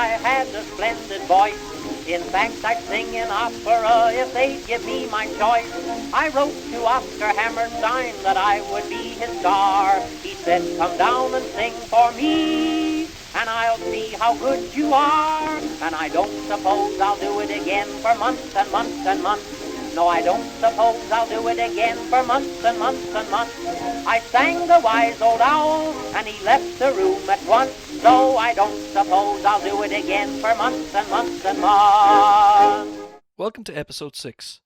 I had a splendid voice. In fact, I'd sing in opera if they'd give me my choice. I wrote to Oscar Hammerstein that I would be his star. He said, come down and sing for me, and I'll see how good you are. And I don't suppose I'll do it again for months and months and months. No, I don't suppose I'll do it again for months and months and months. I sang the wise old owl, and he left the room at once. So I don't suppose I'll do it again for months and months and months. Welcome to episode 6.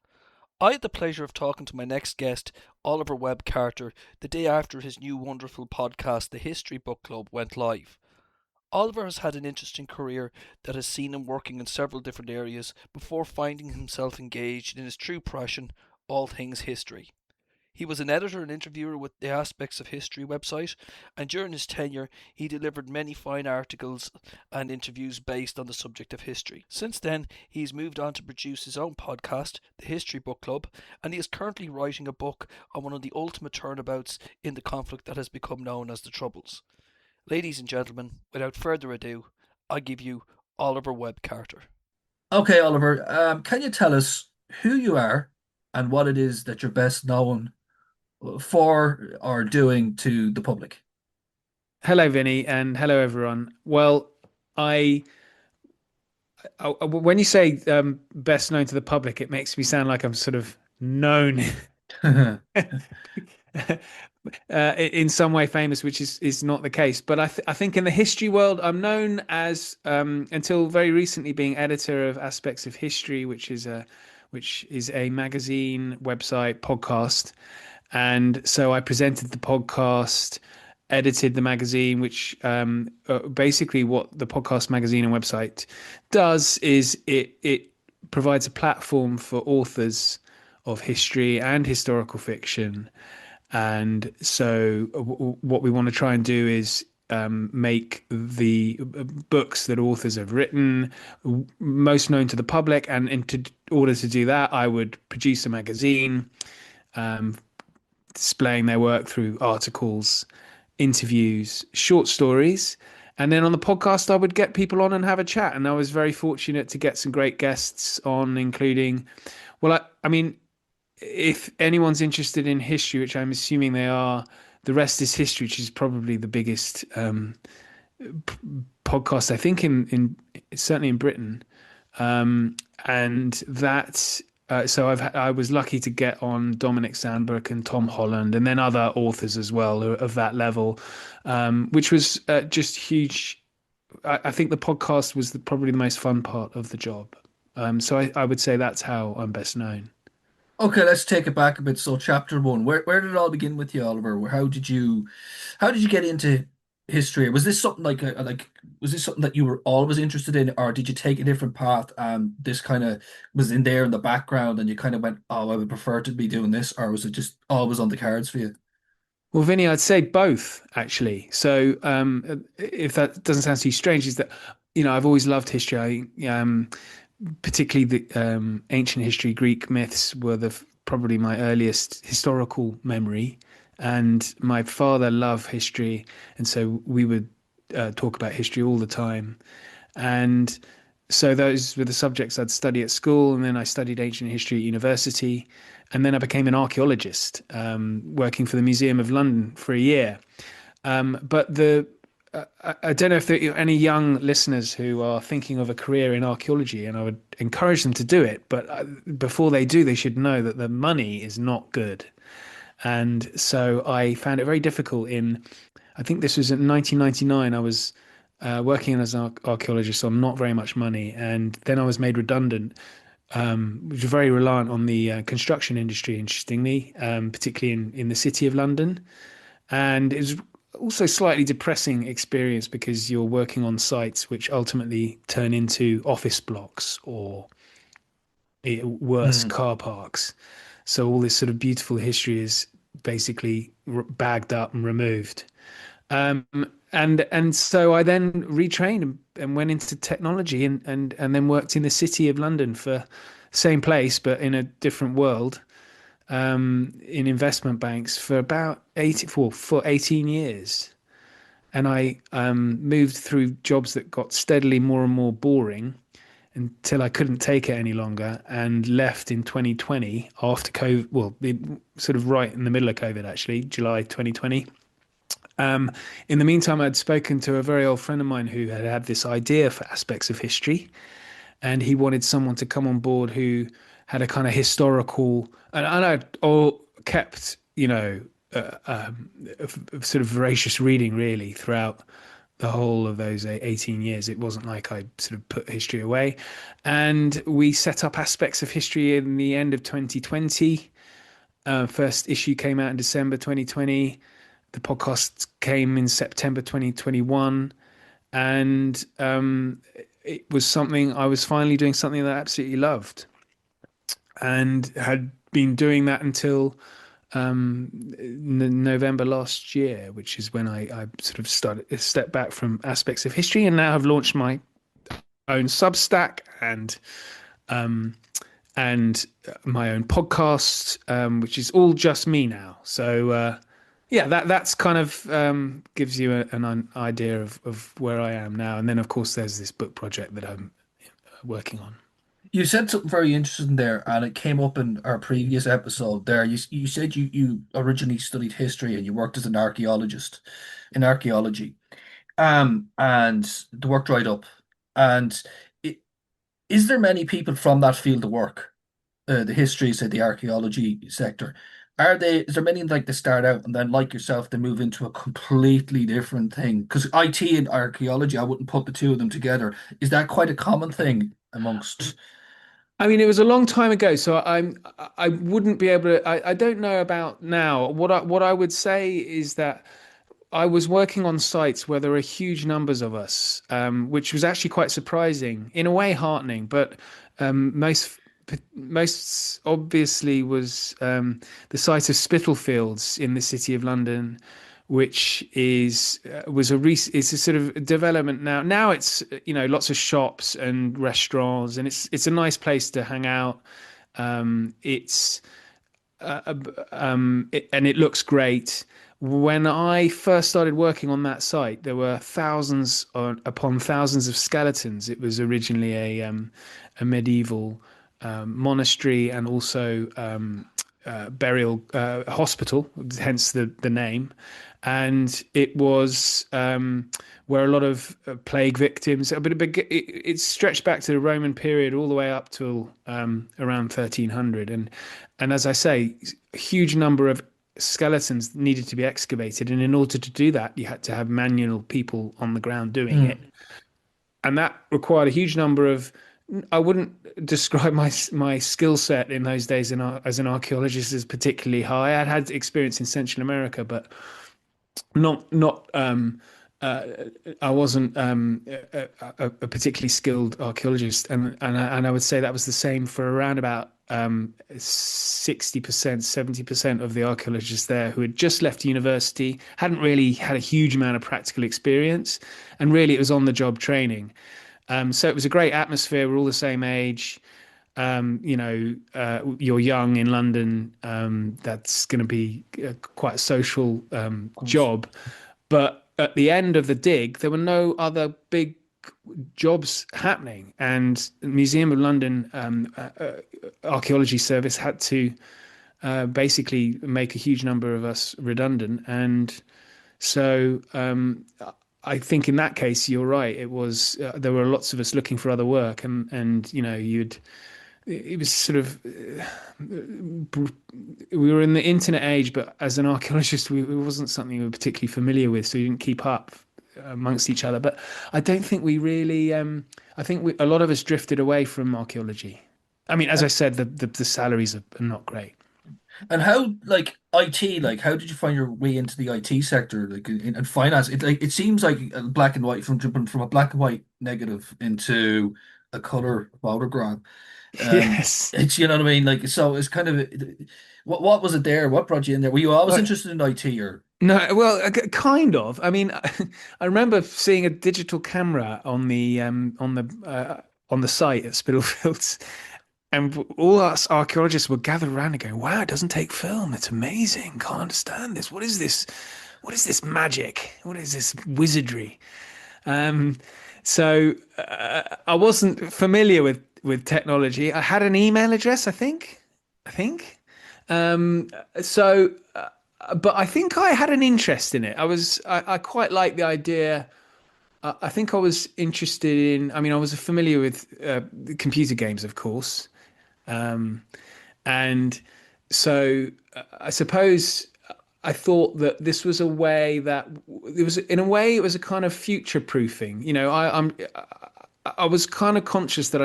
I had the pleasure of talking to my next guest, Oliver Webb Carter, the day after his new wonderful podcast, The History Book Club, went live. Oliver has had an interesting career that has seen him working in several different areas before finding himself engaged in his true passion, all things history. He was an editor and interviewer with the Aspects of History website, and during his tenure he delivered many fine articles and interviews based on the subject of history. Since then, he's moved on to produce his own podcast, The History Book Club, and he is currently writing a book on one of the ultimate turnabouts in the conflict that has become known as the Troubles. Ladies and gentlemen, without further ado, I give you Oliver Webb Carter. Okay, Oliver, can you tell us who you are and what it is that you're best known for or doing to the public? Hello, Vinny, and hello, everyone. Well, I when you say best known to the public, it makes me sound like I'm sort of known in some way famous, which is not the case. But I think in the history world, I'm known as, until very recently, being editor of Aspects of History, which is a magazine, website, podcast. And so I presented the podcast, edited the magazine, which basically what the podcast, magazine, and website does is it provides a platform for authors of history and historical fiction. And so what we want to try and do is make the books that authors have written most known to the public. And in order to do that, I would produce a magazine displaying their work through articles, interviews, short stories. And then on the podcast, I would get people on and have a chat. And I was very fortunate to get some great guests on, including, well, I mean, if anyone's interested in history, which I'm assuming they are, The Rest is History, which is probably the biggest podcast, I think, in certainly in Britain. And that, so I was lucky to get on Dominic Sandbrook and Tom Holland, and then other authors as well of that level, which was just huge. I think the podcast was probably the most fun part of the job. So I would say that's how I'm best known. Okay, let's take it back a bit. So, chapter one, where did it all begin with you, Oliver? How did you get into history? Was this something was this something that you were always interested in, or did you take a different path and this kind of was in there in the background and you kind of went, oh, I would prefer to be doing this, or was it just always on the cards for you? Well, Vinny, I'd say both, actually. So if that doesn't sound too strange, is that, I've always loved history. Particularly the ancient history, Greek myths were probably my earliest historical memory. And my father loved history. And so we would talk about history all the time. And so those were the subjects I'd study at school. And then I studied ancient history at university. And then I became an archaeologist, working for the Museum of London for a year. But I don't know if there are any young listeners who are thinking of a career in archaeology, and I would encourage them to do it. But before they do, they should know that the money is not good. And so I found it very difficult I think this was in 1999. I was working as an archaeologist on not very much money. And then I was made redundant, which was very reliant on the construction industry, interestingly, particularly in the city of London. And it was also slightly depressing experience because you're working on sites which ultimately turn into office blocks or worse, car parks. So all this sort of beautiful history is basically bagged up and removed. And so I then retrained and went into technology and then worked in the city of London for same place but in a different world. In investment banks for about 18 years. and I moved through jobs that got steadily more and more boring until I couldn't take it any longer and left in 2020 after COVID. Well, sort of right in the middle of COVID, actually, July 2020. In the meantime, I'd spoken to a very old friend of mine who had this idea for aspects of history, and he wanted someone to come on board who had a kind of historical, and I'd all kept, sort of voracious reading really throughout the whole of those 18 years. It wasn't like I sort of put history away. And we set up aspects of history in the end of 2020. First issue came out in December 2020. The podcast came in September 2021. And it was something, I was finally doing something that I absolutely loved, and had been doing that until November last year, which is when I sort of stepped back from aspects of history, and now have launched my own Substack and my own podcast, which is all just me now. So yeah, that's kind of gives you an idea of where I am now. And then of course there's this book project that I'm working on. You said something very interesting there, and it came up in our previous episode there. You said you originally studied history and you worked as an archaeologist in archaeology. And the work dried up. And it, is there many people from that field of work, the history, say the archaeology sector? Is there many like they start out and then like yourself, they move into a completely different thing? Because IT and archaeology, I wouldn't put the two of them together. Is that quite a common thing amongst? I mean, it was a long time ago, so I wouldn't be able to. I don't know about now. What I would say is that I was working on sites where there were huge numbers of us, which was actually quite surprising, in a way heartening, but most obviously was the site of Spitalfields in the City of London, which is it's a sort of development now. Now it's lots of shops and restaurants, and it's a nice place to hang out. It's and it looks great. When I first started working on that site, there were thousands upon thousands of skeletons. It was originally a medieval monastery and also burial hospital, hence the name. And it was where a lot of plague victims, it stretched back to the Roman period all the way up till around 1300. And as I say, a huge number of skeletons needed to be excavated. And in order to do that, you had to have manual people on the ground doing it. And that required a huge number of, I wouldn't describe my skill set in those days as an archaeologist as particularly high. I'd had experience in Central America, but not I wasn't a particularly skilled archaeologist, and I would say that was the same for around about 60%, 70% of the archaeologists there who had just left university, hadn't really had a huge amount of practical experience, and really it was on the job training. So it was a great atmosphere. We're all the same age. You're young in London. That's going to be quite a social job. But at the end of the dig, there were no other big jobs happening. And the Museum of London Archaeology Service had to basically make a huge number of us redundant. And so I think in that case, you're right. It was there were lots of us looking for other work, and it was sort of we were in the internet age, but as an archaeologist, it wasn't something we were particularly familiar with, so we didn't keep up amongst each other. But I don't think we really. I think a lot of us drifted away from archaeology. I mean, as I said, the salaries are not great. And how, like IT, like how did you find your way into the IT sector, like in finance? It seems like a black and white, from jumping from a black and white negative into a color photograph. Yes. It's, you know what I mean. Like, so it's kind of what was it there? What brought you in there? Were you always interested in IT or? No, well, kind of. I mean, I remember seeing a digital camera on the site at Spitalfields. And all us archaeologists were gathered around and going, wow, it doesn't take film. It's amazing. Can't understand this. What is this? what is this magic? What is this wizardry? Um, so I wasn't familiar with technology. I had an email address, I think. Um, so, but I think I had an interest in it. I quite liked the idea. I think I was interested in. I mean, I was familiar with computer games, of course, um, and so I suppose I thought that this was a way that it was, in a way, it was a kind of future proofing. I was kind of conscious that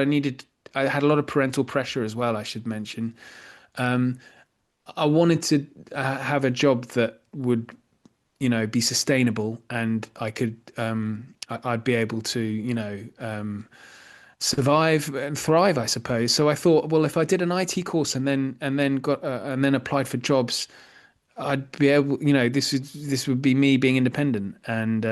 I had a lot of parental pressure as well, I should mention. Um, I wanted to have a job that would, be sustainable, and I'd be able to, survive and thrive, I suppose. So I thought, well, if I did an IT course and then applied for jobs, I'd be able, this would be me being independent, and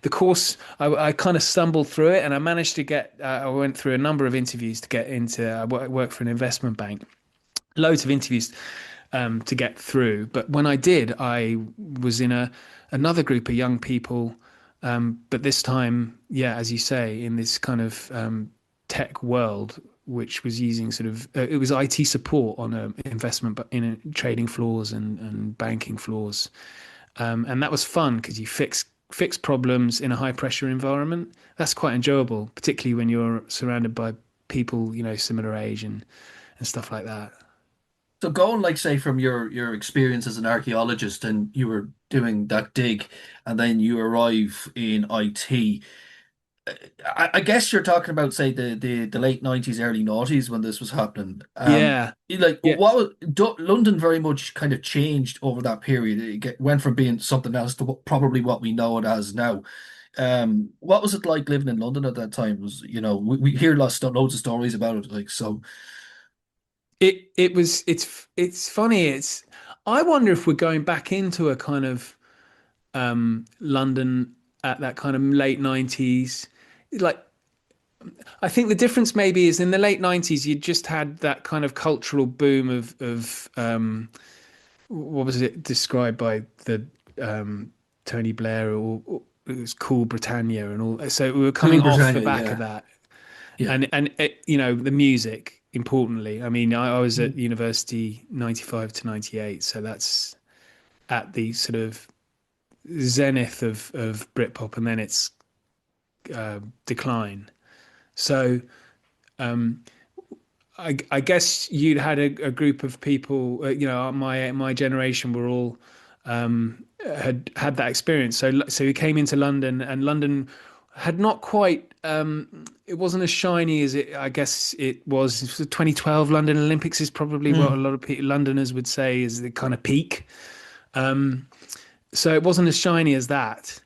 the course, I kind of stumbled through it, and I managed to get. I went through a number of interviews to get into. I work for an investment bank, loads of interviews to get through. But when I did, I was in another group of young people, but this time, yeah, as you say, in this kind of tech world, which was using sort of it was IT support on a investment, but in trading floors and banking floors, and that was fun because you fix problems in a high pressure environment. That's quite enjoyable, particularly when you're surrounded by people, similar age and stuff like that. So going like say from your experience as an archaeologist and you were doing that dig and then you arrive in IT. I guess you're talking about say the late 90s, early noughties when this was happening. Yeah, Like yeah. London very much kind of changed over that period. Went from being something else to probably what we know it as now. What was it like living in London at that time? Was we hear loads of stories about it, like so. It's funny. I wonder if we're going back into a kind of London at that kind of late 90s. Like, I think the difference maybe is in the late 90s you just had that kind of cultural boom of what was it described by the Tony Blair, or it was Cool Britannia and all. So we were Cool coming off the Britannia, back of yeah, that, yeah. and the music, importantly. I mean, I was Mm. at university 95 to 98, so that's at the sort of zenith of Britpop, and then its decline. So um, I guess you'd had a group of people, my generation were all had that experience. So we came into London, and London had not quite. It wasn't as shiny as I guess it was. 2012 London Olympics is probably what a Mm. lot of Londoners would say is the kind of peak. Um, so it wasn't as shiny as that.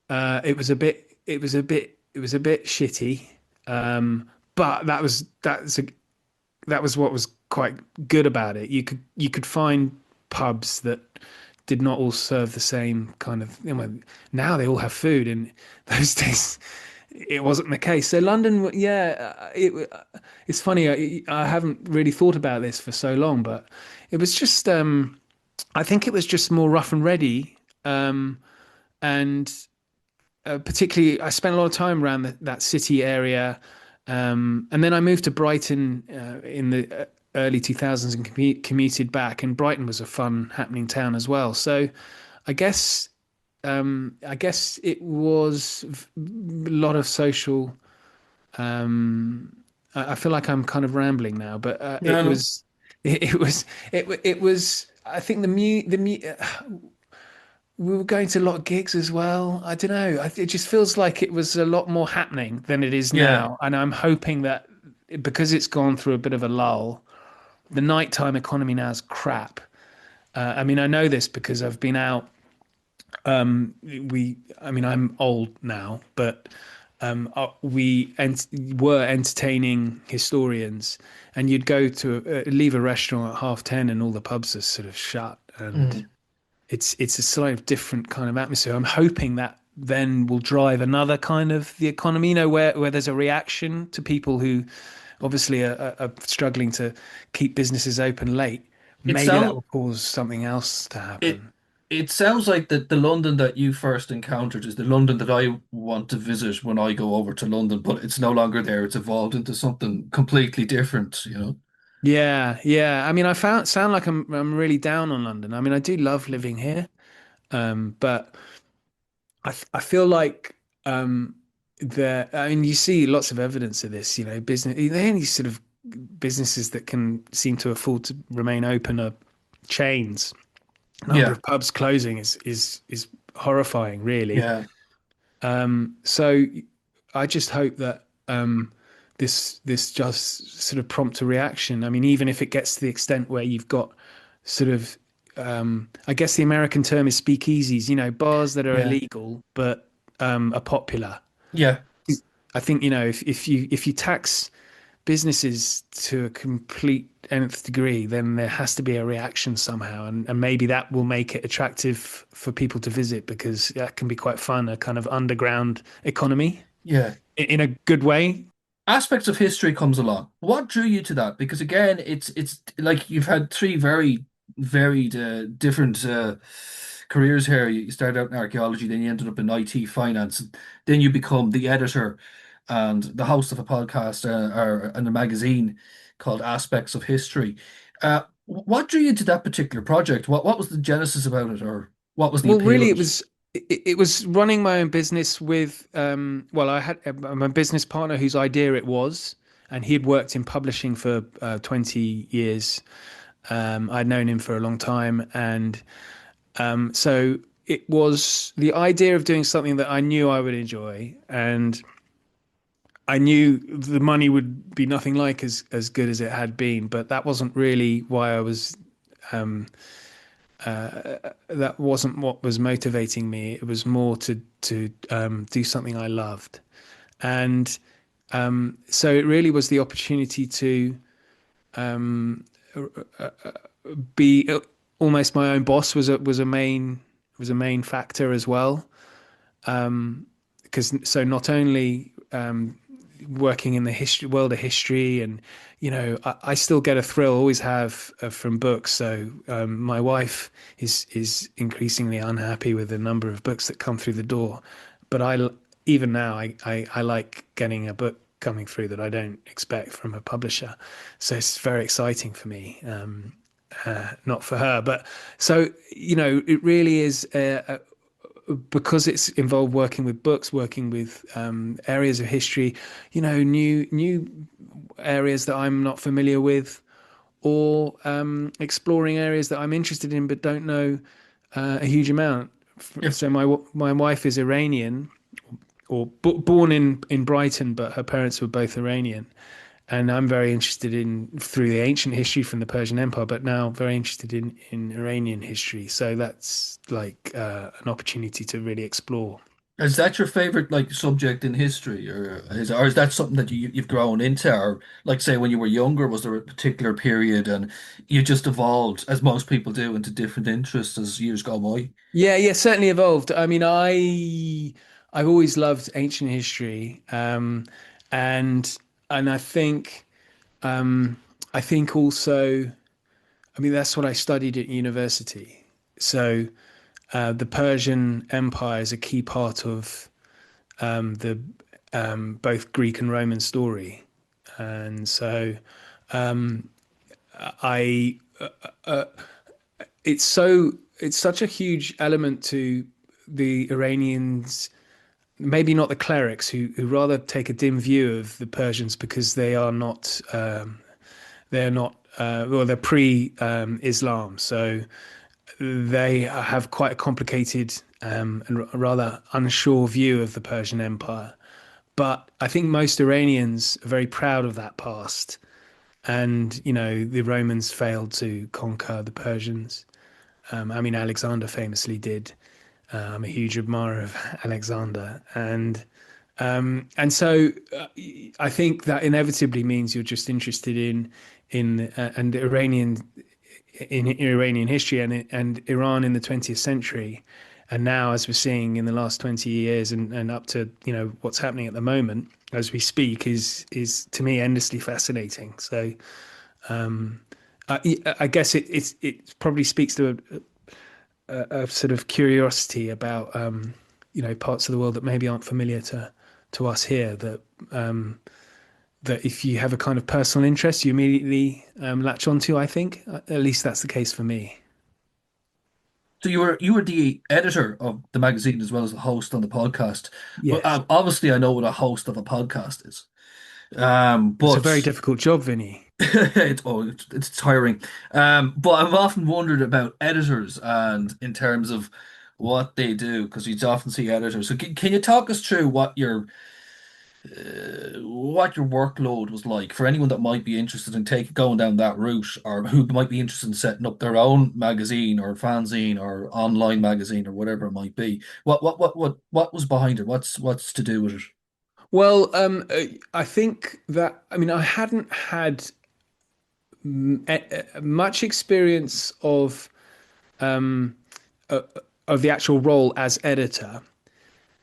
It was a bit. It was a bit. It was a bit shitty. But that was what was quite good about it. You could find pubs that did not all serve the same kind of. Now they all have food. In those days, it wasn't the case. So London, yeah, it's funny. I haven't really thought about this for so long, but it was just. I think it was just more rough and ready, and particularly I spent a lot of time around that city area, and then I moved to Brighton in the early 2000s and commuted back. And Brighton was a fun, happening town as well. So I guess it was a lot of social. I feel like I'm kind of rambling now, but No, no. it was. I think we were going to a lot of gigs as well. I don't know. It just feels like it was a lot more happening than it is Yeah. now. And I'm hoping that because it's gone through a bit of a lull, the nighttime economy now is crap. I mean, I know this because I've been out. I mean, I'm old now, but were entertaining historians, and you'd go to leave a restaurant at 10:30, and all the pubs are sort of shut, and Mm. it's a sort of different kind of atmosphere. I'm hoping that then will drive another kind of the economy, where there's a reaction to people who obviously are struggling to keep businesses open late. It maybe that sounds will cause something else to it happen. it sounds like the London that you first encountered is the London that I want to visit when I go over to London, but it's no longer there. It's evolved into something completely different, you know? Yeah, yeah. I mean, I found sound like I'm really down on London. I mean, I do love living here, but I feel like there. I mean, you see lots of evidence of this. You know, business. The only sort of businesses that can seem to afford to remain open are chains. Number Yeah, of pubs closing is horrifying, really. yeah, So I just hope that this just sort of prompt a reaction. I mean, even if it gets to the extent where you've got sort of I guess the American term is speakeasies, you know, bars that are yeah, illegal but are popular. yeah, I think, you know, if you tax businesses to a complete nth degree, then there has to be a reaction somehow, and maybe that will make it attractive for people to visit because that can be quite fun, a kind of underground economy yeah. in a good way. Aspects of history comes along. What drew you to that? Because again, it's like you've had three very varied, different careers here. You started out in archaeology, then you ended up in IT finance, and then you become the editor and the host of a podcast or and a magazine called Aspects of History. What drew you to that particular project? What was the genesis about it, or what was the Well, appeal really, of it it? was it was running my own business with well, I had my business partner whose idea it was, and he had worked in publishing for 20 years. I'd known him for a long time, and so it was the idea of doing something that I knew I would enjoy, and I knew the money would be nothing like as good as it had been, but that wasn't really why I was. That wasn't what was motivating me. It was more to do something I loved, and so it really was the opportunity to be almost my own boss was a main factor as well. Because so not only working in the history world of history, and you know, I still get a thrill, always have, from books. So my wife is increasingly unhappy with the number of books that come through the door, but even now I like getting a book coming through that I don't expect from a publisher. So it's very exciting for me. Not for her, but so you know, it really is because it's involved working with books, working with areas of history, you know, new areas that I'm not familiar with, or exploring areas that I'm interested in but don't know a huge amount. Yeah. So my wife is Iranian, or born in Brighton, but her parents were both Iranian. And I'm very interested in through the ancient history from the Persian Empire, but now very interested in Iranian history. So that's like an opportunity to really explore. Is that your favorite like subject in history, or is that something that you've grown into, or like say when you were younger, was there a particular period and you just evolved as most people do into different interests as years go by? Yeah, yeah, certainly evolved. I mean, I've always loved ancient history, and and I think also, I mean, that's what I studied at university. So the Persian Empire is a key part of the both Greek and Roman story, and so I it's such a huge element to the Iranians, maybe not the clerics who rather take a dim view of the Persians because they're pre-Islam, so they have quite a complicated and rather unsure view of the Persian Empire. But I think most Iranians are very proud of that past. And, you know, the Romans failed to conquer the Persians. I mean, Alexander famously did. I'm a huge admirer of Alexander. And so I think that inevitably means you're just interested in Iranian history and Iran in the 20th century. And now, as we're seeing in the last 20 years and up to, you know, what's happening at the moment as we speak is to me endlessly fascinating. So I guess it probably speaks to a sort of curiosity about parts of the world that maybe aren't familiar to us here. That if you have a kind of personal interest, you immediately latch onto. I think at least that's the case for me. So you were the editor of the magazine as well as the host on the podcast. But Yes, obviously, I know what a host of a podcast is. it's a very But difficult job, Vinny. it's tiring. But I've often wondered about editors and in terms of what they do, because you often see editors. So can you talk us through what your workload was like for anyone that might be interested in going down that route, or who might be interested in setting up their own magazine or fanzine or online magazine or whatever it might be? What was behind it? What's to do with it? Well, I think that I mean I hadn't had much experience um, uh, of the actual role as editor.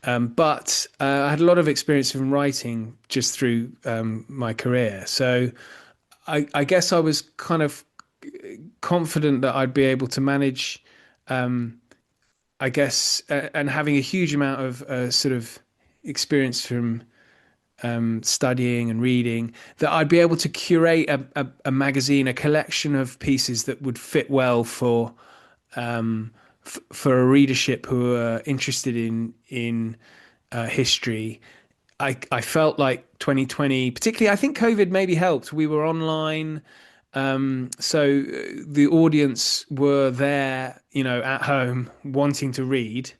But I had a lot of experience in writing just through my career. So I guess I was kind of confident that I'd be able to manage, I guess, and having a huge amount of sort of experience from studying and reading, that I'd be able to curate a magazine, a collection of pieces that would fit well for a readership who are interested in history. I felt like 2020, particularly, I think COVID maybe helped. We were online, so the audience were there, at home wanting to read.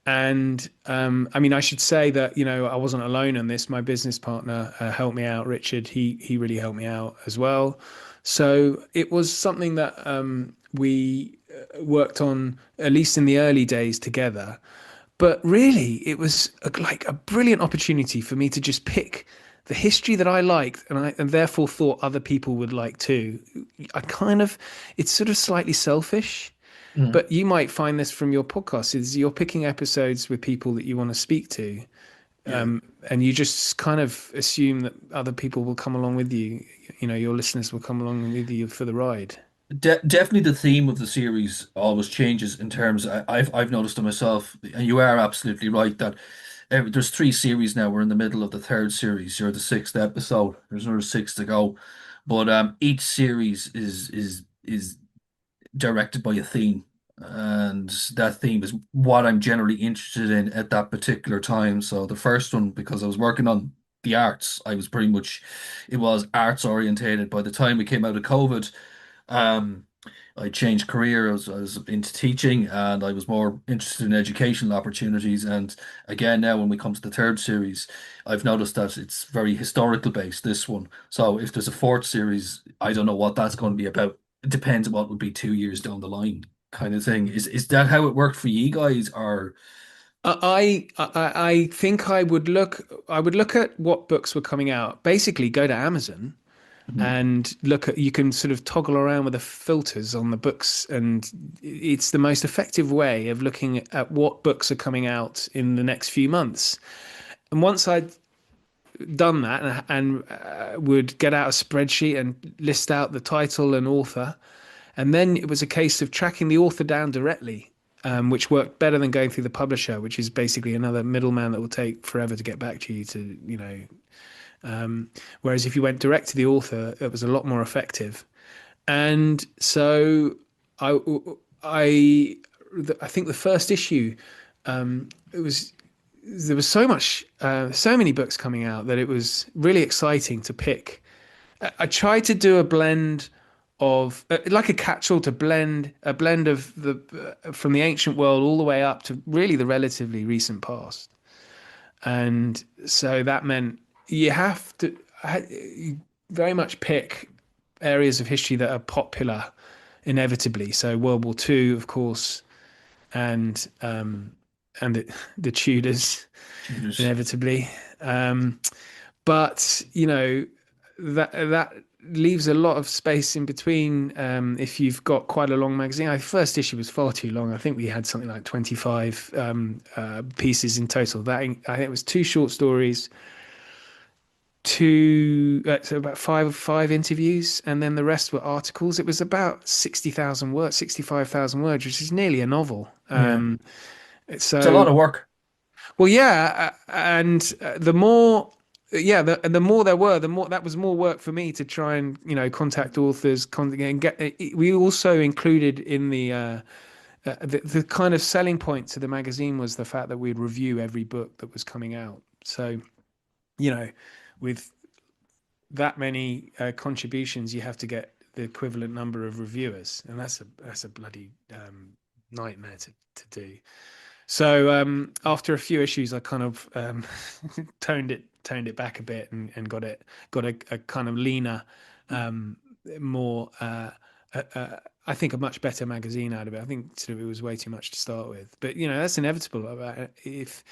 And I mean, I should say that I wasn't alone on this. My business partner helped me out, Richard. He really helped me out as well. So it was something that we worked on at least in the early days together. But really, it was like a brilliant opportunity for me to just pick the history that I liked, and therefore thought other people would like too. It's sort of slightly selfish, Mhm. but you might find this from your podcast, is you're picking episodes with people that you want to speak to, Yeah. and you just kind of assume that other people will come along with you. Your listeners will come along with you for the ride. Definitely the theme of the series always changes in terms I've noticed it myself, and you are absolutely right that there's three series now. We're in the middle of the third series. You're the sixth episode. There's another six to go. But each series is directed by a theme, and that theme is what I'm generally interested in at that particular time. So the first one, because I was working on the arts, I was pretty much it was arts orientated. By the time we came out of COVID, um, I changed career. I was into teaching, and I was more interested in educational opportunities. And again, now when we come to the third series, I've noticed that it's very historical based, this one. So if there's a fourth series, I don't know what that's going to be about. It depends on what would be 2 years down the line, kind of thing. Is that how it worked for you guys, or I think I would look at what books were coming out. Basically, go to Amazon Mhm. and look at, you can sort of toggle around with the filters on the books, and it's the most effective way of looking at what books are coming out in the next few months. And once I'd done that, and would get out a spreadsheet and list out the title and author, and then it was a case of tracking the author down directly, which worked better than going through the publisher, which is basically another middleman that will take forever to get back to you to, whereas if you went direct to the author, it was a lot more effective. And so I, I, I think the first issue, it was there was so many books coming out that it was really exciting to pick. I tried to do a blend of like a catch-all, to blend a blend of the from the ancient world all the way up to really the relatively recent past. And so that meant you have to very much pick areas of history that are popular inevitably. So World War II, of course, and the Tudors Jesus. inevitably. Um, but that leaves a lot of space in between, if you've got quite a long magazine. Our first issue was far too long. I think we had something like 25 pieces in total. That I think it was two short stories, so about five interviews, and then the rest were articles. It was about 60,000 words, 65,000 words, which is nearly a novel. Yeah. It's a So lot of work. well, yeah, and the more, yeah, the more there were, the more that was more work for me to try and contact authors, and get. We also included in the kind of selling point to the magazine was the fact that we'd review every book that was coming out. So with that many contributions, you have to get the equivalent number of reviewers, and that's a bloody nightmare to do. So after a few issues, I kind of toned it back a bit and got a kind of leaner, more I think a much better magazine out of it. I think sort of it was way too much to start with, but that's inevitable. If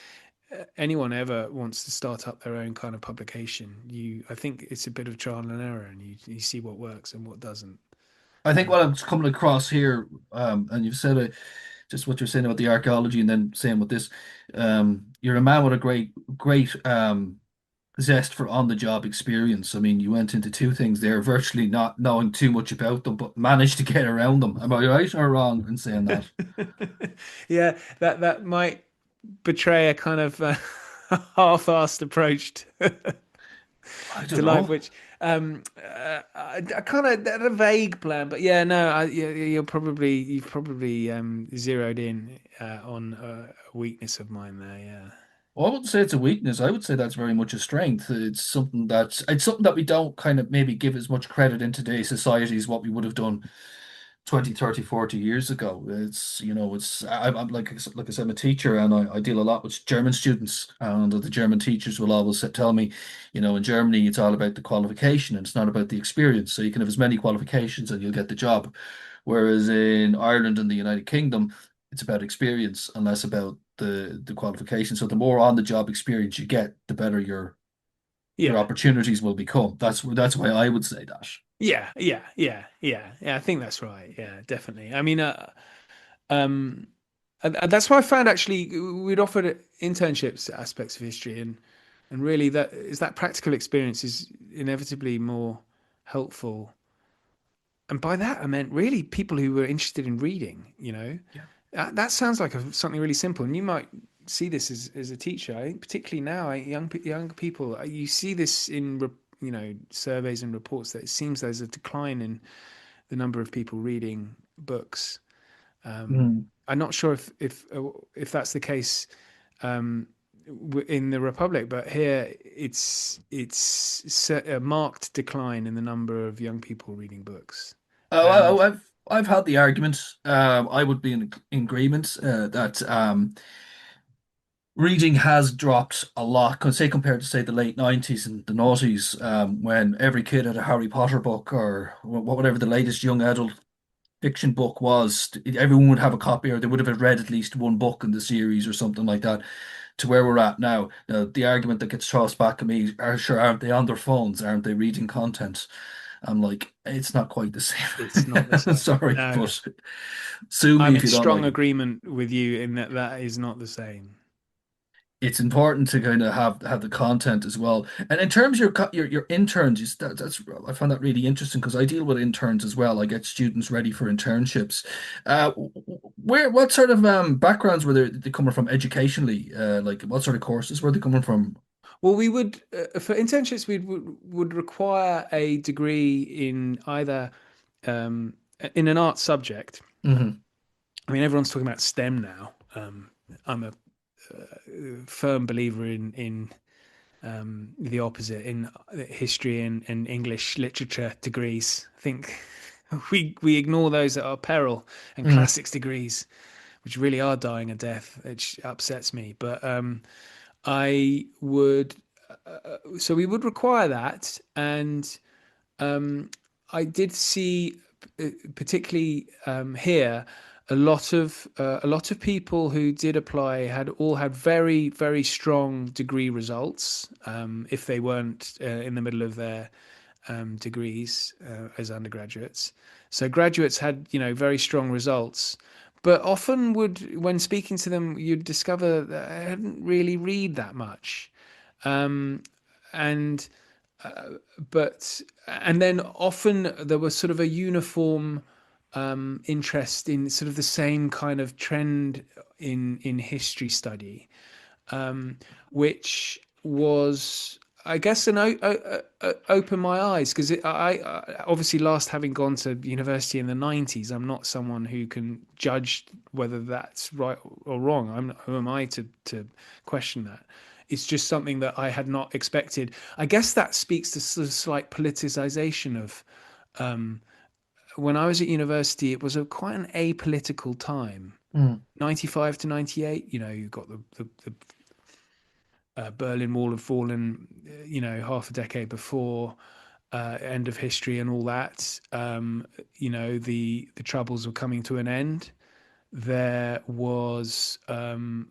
anyone ever wants to start up their own kind of publication, I think it's a bit of trial and error, and you see what works and what doesn't. I think what I'm coming across here, and you've said it, just what you're saying about the archaeology, and then saying with this, you're a man with a great zest for on-the-job experience. I mean, you went into two things there, virtually not knowing too much about them, but managed to get around them. Am I right or wrong in saying that? Yeah, that might betray a kind of half-assed approach I don't to life, know. which I kind of had a vague plan, but yeah, no, you've probably zeroed in on a weakness of mine there. Yeah, Well, I wouldn't say it's a weakness. I would say that's very much a strength. It's something that we don't kind of maybe give as much credit in today's society as what we would have done 20, 30, 40 years ago. I'm like I said, I'm a teacher, and I deal a lot with German students, and the German teachers will always tell me, in Germany it's all about the qualification and it's not about the experience. So you can have as many qualifications and you'll get the job. Whereas in Ireland and the United Kingdom, it's about experience and less about the qualification. So the more on the job experience you get, the better your yeah, opportunities will become. That's why I would say that. yeah. I think that's right. Yeah, definitely. I mean, um, and that's why I found actually we'd offered internships to aspects of history, and really that practical experience is inevitably more helpful. And by that I meant really people who were interested in reading. Yeah. That sounds like something really simple, and you might see this as a teacher. I think particularly now, young people, you see this in surveys and reports that it seems there's a decline in the number of people reading books. Mm. I'm not sure if that's the case in the Republic, but here it's a marked decline in the number of young people reading books. Oh, And I've had the argument. I would be in agreement that reading has dropped a lot. Say compared to say the late 90s and the noughties, when every kid had a Harry Potter book or whatever the latest young adult fiction book was. Everyone would have a copy, or they would have read at least one book in the series or something like that. To where we're at now, the argument that gets tossed back at me are sure, aren't they on their phones? Aren't they reading content? I'm like, it's not quite the it's not the same. same. Sorry, No, but sue me I'm if in you don't strong like it. agreement with you in that is not the same. It's important to kind of have the content as well. And in terms of your interns, that's I find that really interesting because I deal with interns as well. I get students ready for internships. What sort of backgrounds were they coming from educationally? Like what sort of courses were they coming from? Well, we would for internships we would require a degree in either um, in an art subject. Hmm. I mean, everyone's talking about STEM now. I'm a firm believer in the opposite in history and English literature degrees. I think we ignore those at our peril, and Hmm. classics degrees, which really are dying a death, which upsets me. But I would, so we would require that, and um, I did see, particularly here, a lot of people who did apply had very very strong degree results. If they weren't in the middle of their degrees as undergraduates, so graduates had very strong results. But often when speaking to them, you'd discover that I hadn't really read that much, um, and but and then often there was sort of a uniform interest in sort of the same kind of trend in history study, which was, I guess, open my eyes because I obviously last having gone to university in the 90s, I'm not someone who can judge whether that's right or wrong. Who am I to question that? It's just something that I had not expected. I guess that speaks to sort of slight politicization of when I was at university. It was a quite an apolitical time. Mm. 95 to 98, you've got the Berlin Wall had fallen, half a decade before, end of history and all that. The troubles were coming to an end. There was, I'm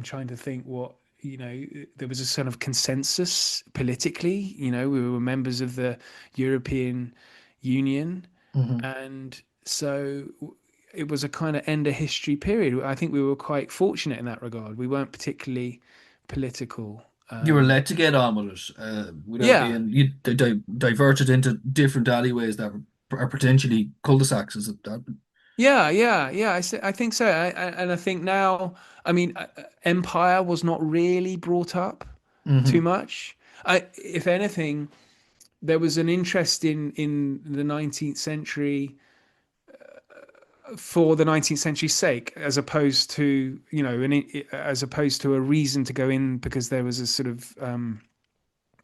trying to think what, there was a sort of consensus politically. We were members of the European Union, Hmm. and so it was a kind of end of history period. I think we were quite fortunate in that regard. We weren't particularly political. You were led to get on with it without Yeah, being diverted into different alleyways that are potentially cul-de-sacs. Is it that? yeah. I think so. And I think now, I mean, empire was not really brought up too Hmm. much. If anything, there was an interest in the 19th century for the 19th century's sake, as opposed to, as opposed to a reason to go in because there was a sort of,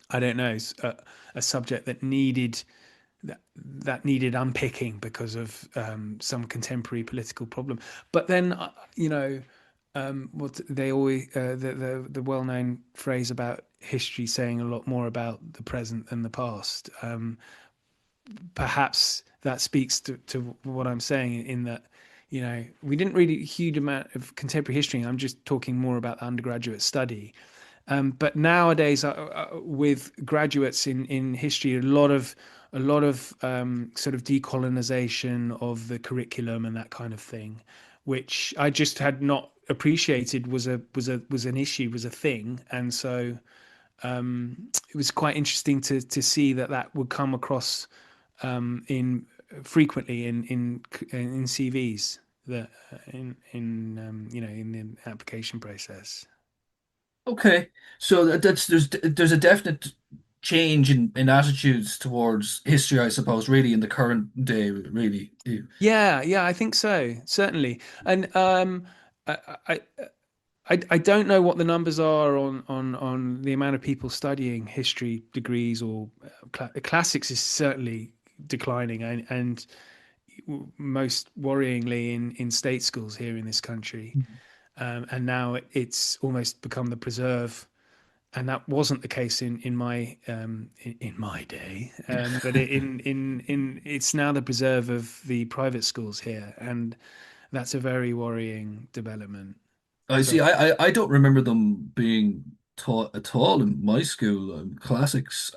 I don't know, a subject that needed unpicking because of some contemporary political problem. But then, what they always the well-known phrase about history saying a lot more about the present than the past. Perhaps that speaks to what I'm saying in that, we didn't read a huge amount of contemporary history. I'm just talking more about the undergraduate study. But nowadays, with graduates in history, a lot of sort of decolonization of the curriculum and that kind of thing, which I just had not appreciated was an issue, was a thing, and so it was quite interesting to see that would come across in frequently in CVs that in the application process. Okay, so there's a definite change in attitudes towards history, I suppose, really in the current day, really. Yeah. Yeah, I think so, certainly. And I, I, I don't know what the numbers are on the amount of people studying history degrees or classics is certainly declining, and most worryingly in state schools here in this country. And now it's almost become the preserve, and that wasn't the case in my day. But in it's now the preserve of the private schools here, and that's a very worrying development. I So see. I don't remember them being taught at all in my school, classics.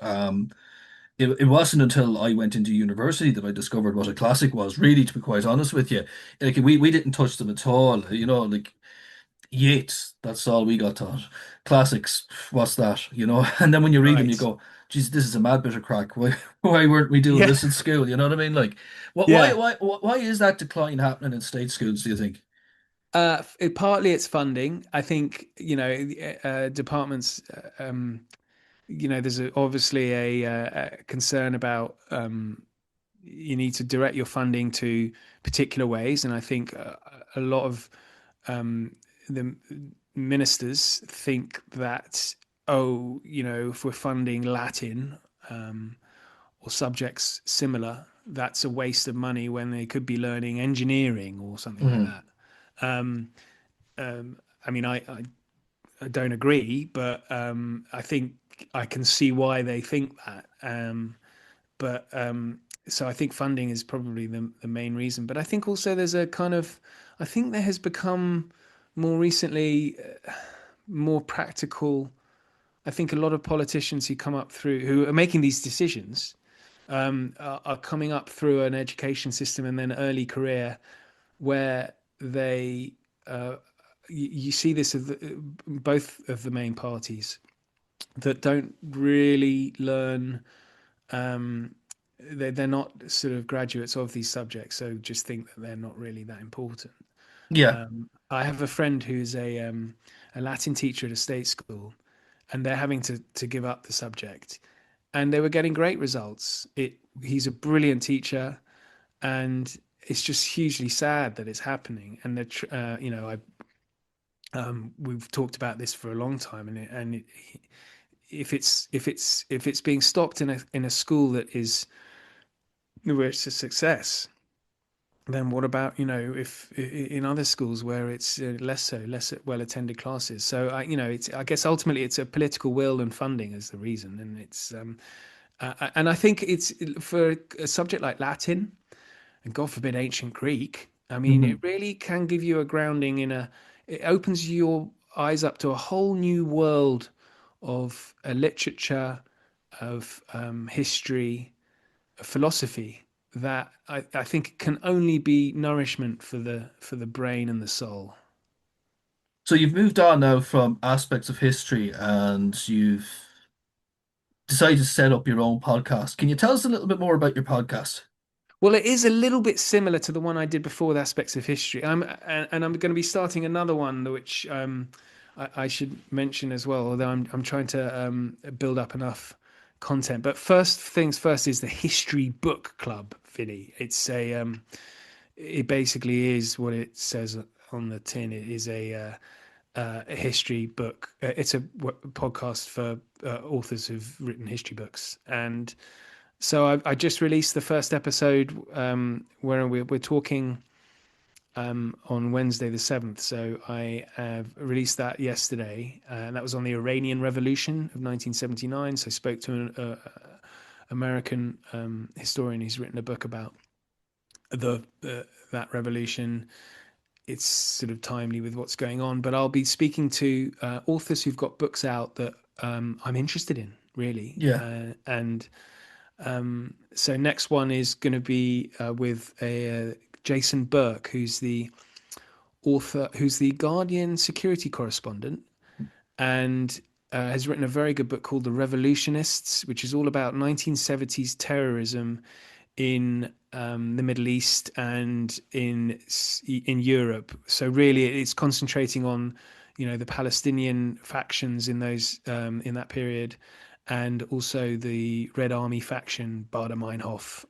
It wasn't until I went into university that I discovered what a classic was, really, to be quite honest with you. Like we didn't touch them at all, like Yeats, that's all we got taught. Classics, what's that, And then when you read them, you right, go, geez, this is a mad bit of crack. Why weren't we doing yeah, this in school? You know what I mean? Like, yeah. why is that decline happening in state schools, do you think? Partly it's funding. I think departments. There's obviously a concern about you need to direct your funding to particular ways, and I think a lot of the ministers think that, oh, if we're funding Latin or subjects similar, that's a waste of money when they could be learning engineering or something like Hmm. that. Um, I mean, I don't agree, but I think I can see why they think that. But so I think funding is probably the main reason. But I think also there's a kind of, I think there has become more recently more practical. I think a lot of politicians who are making these decisions are coming up through an education system and then early career where they you see this of both of the main parties that don't really learn. Um, they're not sort of graduates of these subjects, so just think that they're not really that important. Yeah. I have a friend who's a Latin teacher at a state school, and they're having to give up the subject, and they were getting great results. He's a brilliant teacher, and it's just hugely sad that it's happening. And I we've talked about this for a long time, if it's being stopped in a school that is where it's a success, then what about if in other schools where it's less well attended classes? So it's, I guess ultimately it's a political will and funding is the reason, and and I think it's for a subject like Latin and God forbid ancient Greek. I mean, it Mhm. really can give you a grounding it opens your eyes up to a whole new world of literature, of history, philosophy that I think can only be nourishment for the brain and the soul. So you've moved on now from aspects of history and you've decided to set up your own podcast. Can you tell us a little bit more about your podcast? Well, it is a little bit similar to the one I did before with aspects of history. I'm going to be starting another one, which I should mention as well. Although I'm trying to build up enough content. But first things first is the History Book Club, Vinny. It basically is what it says on the tin. It is a history book. It's a podcast for authors who've written history books, and so I just released the first episode where we're talking on Wednesday the 7th. So I have released that yesterday, and that was on the Iranian Revolution of 1979. So I spoke to an American historian who's written a book about that revolution. It's sort of timely with what's going on, but I'll be speaking to authors who've got books out that I'm interested in, really. Yeah. And So next one is going to be with Jason Burke, who's the author, who's the Guardian security correspondent, and has written a very good book called The Revolutionists, which is all about 1970s terrorism in the Middle East and in Europe. So really, it's concentrating on the Palestinian factions in those in that period, and also the Red Army faction, Baader Meinhof,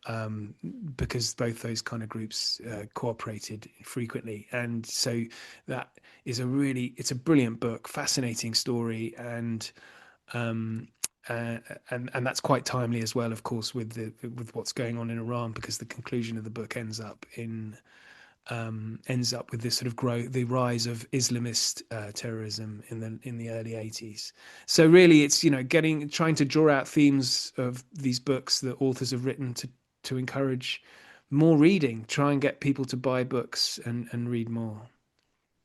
because both those kind of groups cooperated frequently. And so that is it's a brilliant book, fascinating story, um, and that's quite timely as well, of course, with what's going on in Iran, because the conclusion of the book ends up with this sort of the rise of Islamist terrorism in the early 80s. So really, it's trying to draw out themes of these books that authors have written to encourage more reading, try and get people to buy books and read more.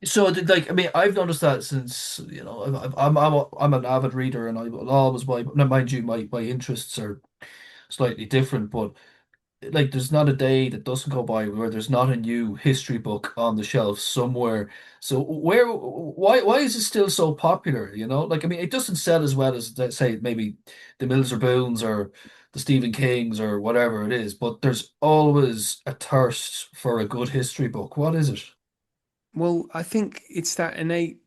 So did like I mean I've noticed that since I'm an avid reader and I will always buy. Now, mind you, my interests are slightly different, but like there's not a day that doesn't go by where there's not a new history book on the shelf somewhere. So why is it still so popular? Like I mean, it doesn't sell as well as let's say maybe the Mills or Boons or the Stephen Kings or whatever it is, but there's always a thirst for a good history book. What is it? Well, I think it's that innate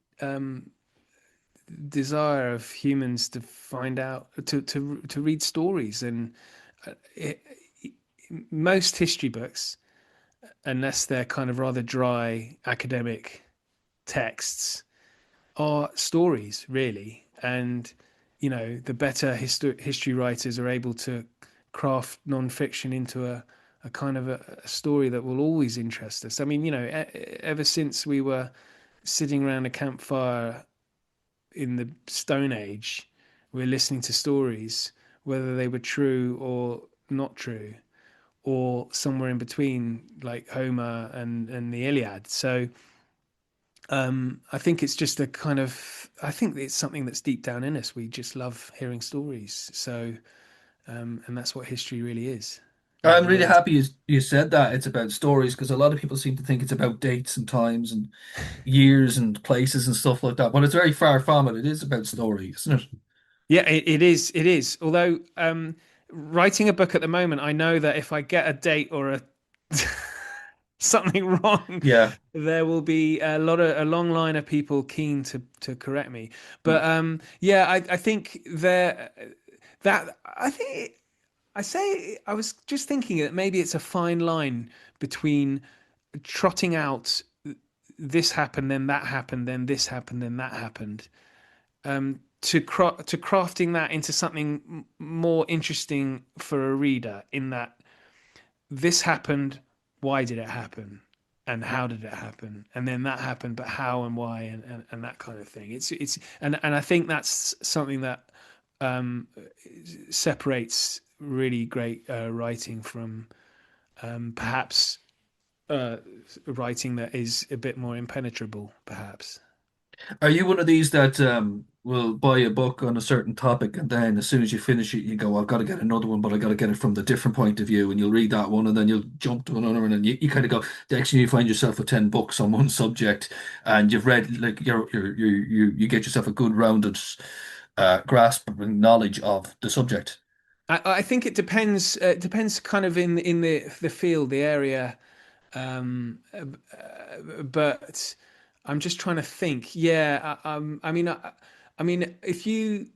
desire of humans to find out, to read stories, and uh, it, most history books, unless they're kind of rather dry academic texts, are stories, really. And the better history writers are able to craft non-fiction into a kind of a story that will always interest us. I mean, ever since we were sitting around a campfire in the Stone Age, we're listening to stories, whether they were true or not true, or somewhere in between, like Homer and the Iliad. So I think it's just I think it's something that's deep down in us. We just love hearing stories. So, and that's what history really is. I'm really Whether it's happy you said that it's about stories because a lot of people seem to think it's about dates and times and years and places and stuff like that. But it's very far from it. It is about story, isn't it? Yeah, it is. It is. Although writing a book at the moment, I know that if I get a date or a something wrong, Yeah. there will be a long line of people keen to correct me. But Mm. yeah, I think there that I think I say I was just thinking that maybe it's a fine line between trotting out this happened, then that happened, then this happened, then that happened, to crafting that into something more interesting for a reader. In that this happened, why did it happen, and how did it happen, and then that happened, but how and why, and that kind of thing. And I think that's something that um, separates really great writing from perhaps uh, writing that is a bit more impenetrable, perhaps. Are you one of these that will buy a book on a certain topic and then as soon as you finish it, you go, I've got to get another one, but I got to get it from the different point of view, and you'll read that one and then you'll jump to another one and you kind of go, the next thing you find yourself with 10 books on one subject and you've read like you get yourself a good rounded grasp and knowledge of the subject. I think it depends. It depends kind of in the field, the area. But I'm just trying to think. Yeah, I mean, if you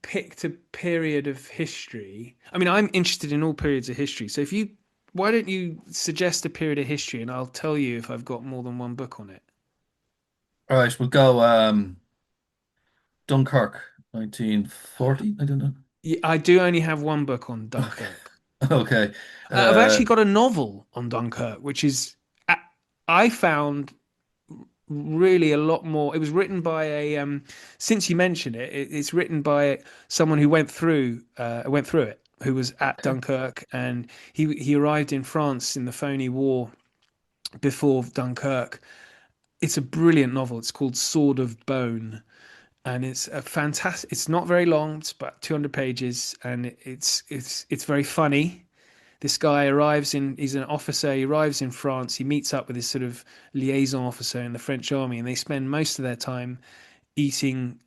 picked a period of history, I mean, I'm interested in all periods of history. So why don't you suggest a period of history, and I'll tell you if I've got more than one book on it. All right, we'll go Dunkirk, 1940. I don't know. Yeah, I do only have one book on Dunkirk. Okay. I've Uh, actually got a novel on Dunkirk, which is I found really a lot more. It was written by since you mention it, it's written by someone who went through it, who was at okay. Dunkirk, and he arrived in France in the phony war before Dunkirk. It's a brilliant novel. It's called Sword of Bone, and it's a fantastic. It's not very long. It's about 200 pages, and it's very funny. This guy arrives in, he's an officer, he arrives in France, he meets up with this sort of liaison officer in the French army, and they spend most of their time eating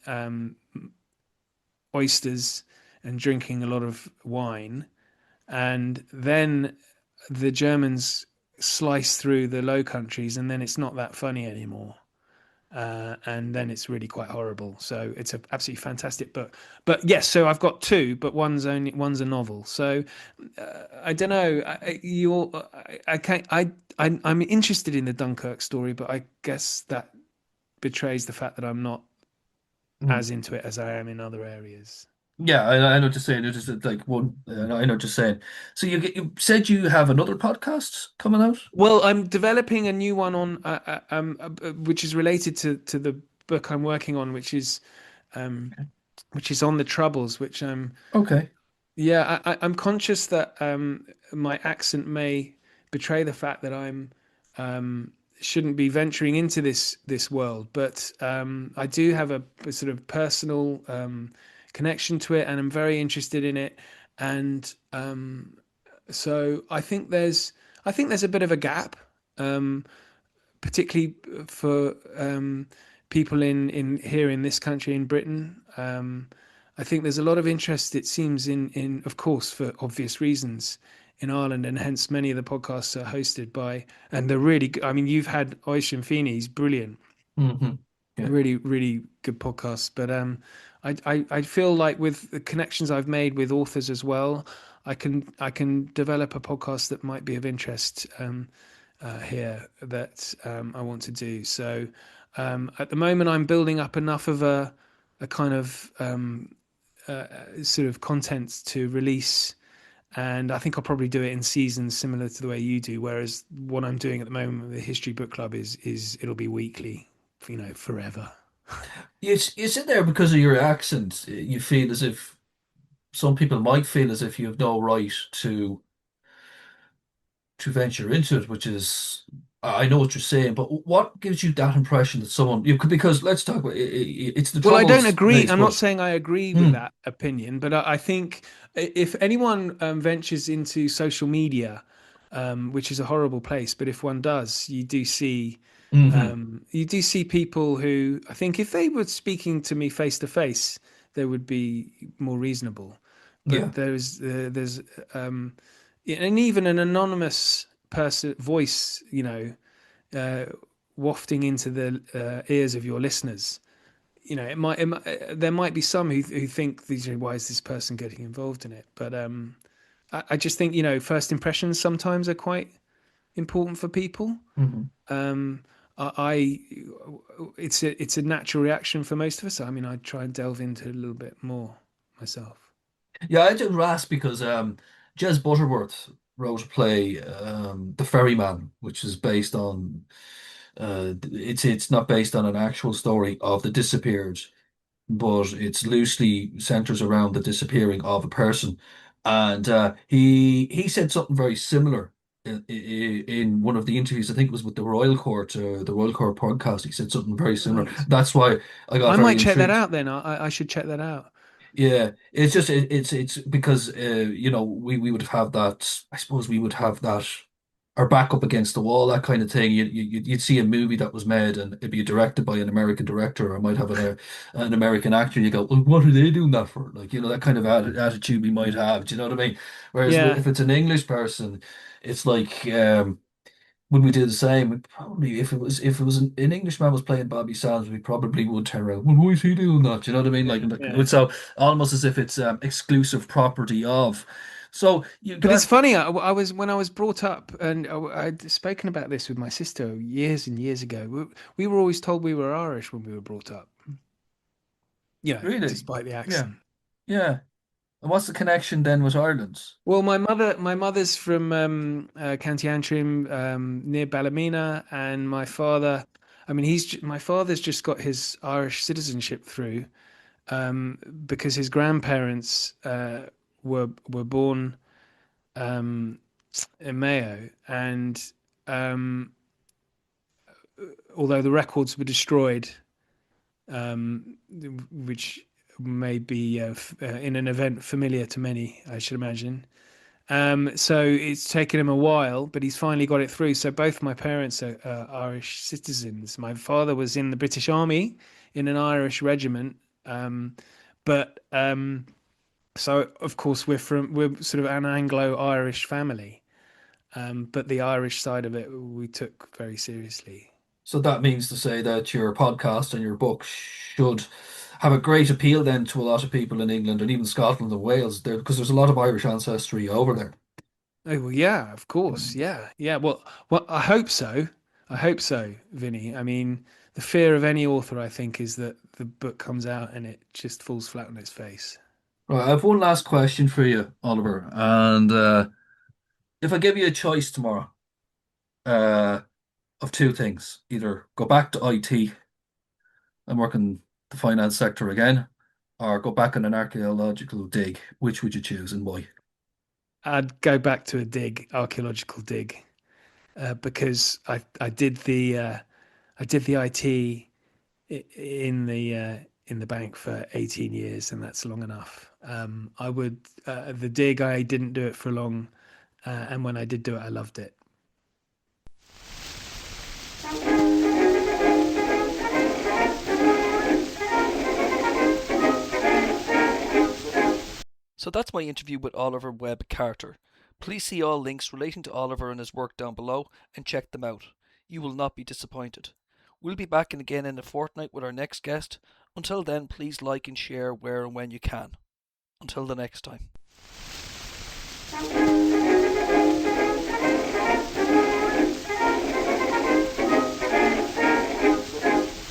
oysters and drinking a lot of wine. And then the Germans slice through the Low Countries, and then it's not that funny anymore. And then it's really quite horrible. So it's an absolutely fantastic book. But yes, so I've got two, but one's a novel. So I don't know. I can't. I'm interested in the Dunkirk story, but I guess that betrays the fact that I'm not Mhm. as into it as I am in other areas. Yeah, I know what you're saying. It's just like one. I know what you're saying. So you said you have another podcast coming out. Well, I'm developing a new one on, which is related to the book I'm working on, um, which is on the Troubles, which Okay. yeah, I'm conscious that my accent may betray the fact that I'm shouldn't be venturing into this world, but I do have a sort of personal connection to it, and I'm very interested in it, and so I think there's a bit of a gap, um, particularly for people in here in this country in Britain. I think there's a lot of interest, it seems, in of course, for obvious reasons, in Ireland, and hence many of the podcasts are hosted by, and they're really good. I mean, you've had Oisin Feeney's brilliant, Yeah. really, really good podcast. But I feel like with the connections I've made with authors as well, I can develop a podcast that might be of interest here that I want to do. So at the moment, I'm building up enough of a kind of sort of content to release. And I think I'll probably do it in seasons, similar to the way you do. Whereas what I'm doing at the moment with the History Book Club is it'll be weekly, forever. You sit there because of your accent. You feel as if some people might feel as if you have no right to venture into it, which is, I know what you're saying, but what gives you that impression that someone, because let's talk about it's the Well, I don't Troubles agree. place, I'm not but saying I agree with hmm, that opinion, but I think if anyone ventures into social media, which is a horrible place, but if one does, hmm, you do see people who I think if they were speaking to me face to face, they would be more reasonable. Yeah. But there's and even an anonymous person voice, uh, wafting into the ears of your listeners. There might be some who think these are, why is this person getting involved in it? But I just think first impressions sometimes are quite important for people. Hmm. Um, I it's a natural reaction for most of us. I mean, I try and delve into it a little bit more myself. Yeah, I did Ras because Jez Butterworth wrote a play, The Ferryman, which is based on it's not based on an actual story of the disappeared, but it's loosely centers around the disappearing of a person. And he said something very similar in one of the interviews. I think it was with the Royal Court podcast. He said something very similar. Right. That's why I got I very might check that intrigued. out then. I should check that out. Yeah, it's just it's because we would have that. I suppose we would have that our back up against the wall, that kind of thing. You'd see a movie that was made and it'd be directed by an American director, or might have an American actor. And you go, well, what are they doing that for? Like, that kind of attitude we might have. Do you know what I mean? Whereas Yeah, if it's an English person, it's like when we do the same, we probably if it was an Englishman was playing Bobby Sands, we probably would turn around. Well, why is he doing that? Do you know what I mean? yeah, Like yeah. so almost as if it's exclusive property of. So you But it's got funny. I was when I was brought up, and I'd spoken about this with my sister years and years ago. We were always told we were Irish when we were brought up. really, Despite the yeah, accent. yeah. And what's the connection then with Ireland? Well, my mother's from County Antrim, near Ballymena, and my father. I mean, my father's just got his Irish citizenship through because his grandparents were born um, in Mayo, and um, although the records were destroyed, um, which may be in an event familiar to many, I should imagine. So it's taken him a while, but he's finally got it through. So both my parents are Irish citizens. My father was in the British Army in an Irish regiment, but so of course we're sort of an Anglo-Irish family. But the Irish side of it we took very seriously. So that means to say that your podcast and your book should have a great appeal then to a lot of people in England and even Scotland and Wales there, because there's a lot of Irish ancestry over there. Oh well, yeah, of course, yeah, yeah. Well, I hope so. I hope so, Vinny. I mean, the fear of any author, I think, is that the book comes out and it just falls flat on its face. Right, I have one last question for you, Oliver. And if I give you a choice tomorrow, uh, of two things, either go back to IT and work in the finance sector again, or go back on an archaeological dig, which would you choose and why? I'd go back to a archaeological dig, because I did the IT in the bank for 18 years, and that's long enough. I would the dig I didn't do it for long, and when I did do it, I loved it. So that's my interview with Oliver Webb Carter. Please see all links relating to Oliver and his work down below and check them out. You will not be disappointed. We'll be back again in a fortnight with our next guest. Until then, please like and share where and when you can. Until the next time.